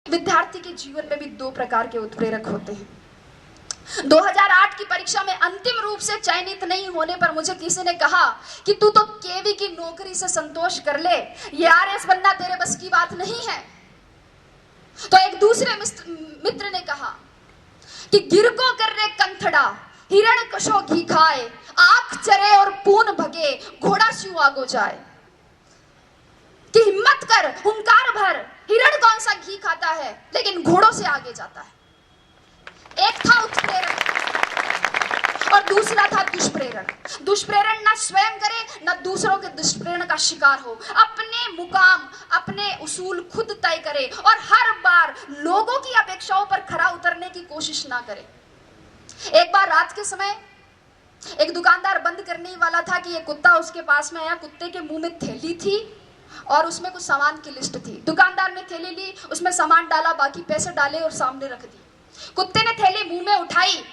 विद्यार्थी के जीवन में भी दो प्रकार के उत्प्रेरक होते हैं। 2008 की परीक्षा में अंतिम रूप से चयनित नहीं होने पर मुझे किसी ने कहा कि तू तो केवी की नौकरी से संतोष कर ले, ये आरएस बनना तेरे बस की बात नहीं है। तो एक दूसरे मित्र ने कहा कि गिरको कर रे कंथड़ा, हिरण कशो घी खाए, आंख चरे और पून भगे, घोड़ा स्यू आगो जाए। कि हिम्मत कर, हुंकार भर, हिरण कौन सा घी खाता है लेकिन घोड़ों से आगे जाता है। एक था उत्प्रेरण और दूसरा था दुष्प्रेरण। दुष्प्रेरण ना स्वयं करे ना दूसरों के दुष्प्रेरण का शिकार हो, अपने मुकाम अपने उसूल खुद तय करे और हर बार लोगों की अपेक्षाओं पर खरा उतरने की कोशिश ना करे। एक बार रात के समय एक दुकानदार बंद करने वाला था कि एक कुत्ता उसके पास में आया। कुत्ते के मुंह में थैली थी और उसमें कुछ सामान की लिस्ट थी। दुकानदार ने थैली ली, उसमें सामान डाला, बाकी पैसे डाले और सामने रख दी। कुत्ते ने थैली मुंह में उठाई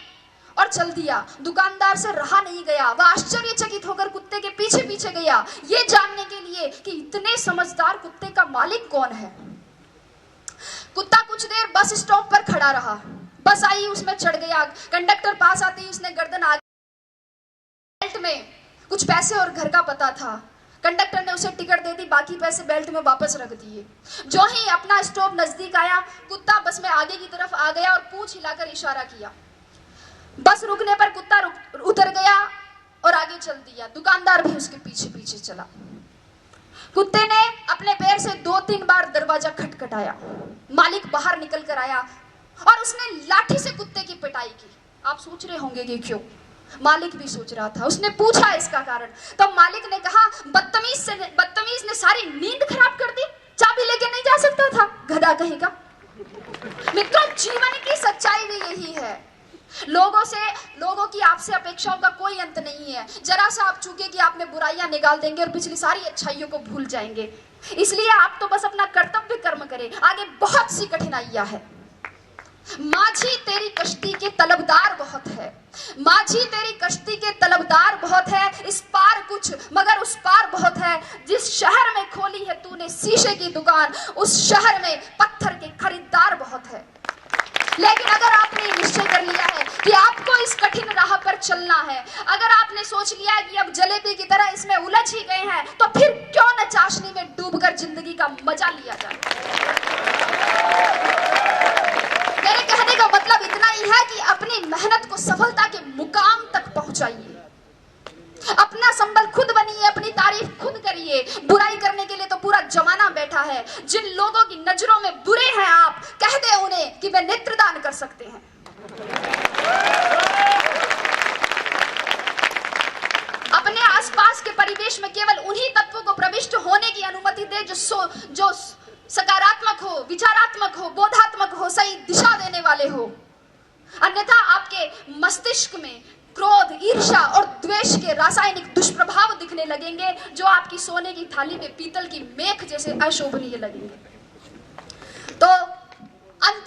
और चल दिया। दुकानदार से रहा नहीं गया, वह आश्चर्यचकित होकर कुत्ते के पीछे पीछे गया, ये जानने के लिए कि इतने समझदार कुत्ते का मालिक कौन है। कुत्ता कुछ देर बस स्टॉप पर खड़ा रहा। बस आई, उसमें चढ़ गया। कंडक्टर पास आते ही उसने गर्दन आगे, बेल्ट में कुछ पैसे और घर का पता था। कंडक्टर ने उसे टिकट दे दी, बाकी पैसे बेल्ट में वापस रख दिए। जो ही अपना स्टॉप नजदीक आया, कुत्ता बस में आगे की तरफ आ गया और पूंछ हिलाकर इशारा किया। बस रुकने पर कुत्ता उतर गया और आगे चल दिया। दुकानदार भी उसके पीछे पीछे चला। कुत्ते ने अपने पैर से 2-3 बार दरवाजा खटखटाया। मालिक बाहर निकल कर आया और उसने लाठी से कुत्ते की पिटाई की। आप सोच रहे होंगे कि क्यों? मालिक भी सोच रहा था। उसने पूछा इसका कारण, तब मालिक ने कहा, बदतमीज ने सारी नींद खराब कर दी, चाबी लेके नहीं जा सकता था, गधा कहेगा। मित्रों, जीवन की सच्चाई भी यही है। लोगों की आपसे अपेक्षाओं का कोई अंत नहीं है। जरा सा आप चूके कि आपने बुराइयां निकाल देंगे और पिछली सारी अच्छाइयों को भूल जाएंगे। इसलिए आप तो बस अपना कर्तव्य कर्म करें, आगे बहुत सी कठिनाइयां हैं। माझी तेरी कश्ती के तलबदार बहुत है, माझी तेरी कश्ती के तलबदार बहुत है, इस पार कुछ मगर उस पार बहुत है। जिस शहर में खोली है तूने शीशे की दुकान, उस शहर में पत्थर के खरीदार बहुत है। लेकिन अगर आपने निश्चय कर लिया है कि आपको इस कठिन राह पर चलना है, अगर आपने सोच लिया है कि अब जलेबी की तरह इसमें उलझ ही गए हैं, तो फिर क्यों न चाशनी में डूबकर जिंदगी का मजा लिया जाए। मेरे कहने का मतलब इतना ही है कि अपनी मेहनत को सफलता के मुकाम तक पहुंचाइए। अपना संबल खुद बनिए, अपनी तारीफ खुद करिए। बुराई करने के लिए तो पूरा जमाना बैठा है। जिन लोगों की नजरों में बुरे हैं आप, कह दे उन्हें कि वे नेत्रदान कर सकते हैं। अपने आसपास के परिवेश में केवल उन्हीं तत्वों को प्रविष्ट होने की अनुमति दे जो सकारात्मक हो, विचारात्मक हो, बोधात्मक हो, सही दिशा देने वाले हो। अन्यथा आपके मस्तिष्क में क्रोध, ईर्ष्या और द्वेष के रासायनिक दुष्प्रभाव दिखने लगेंगे, जो आपकी सोने की थाली में पीतल की मेख जैसे अशोभनीय लगेंगे। तो अंत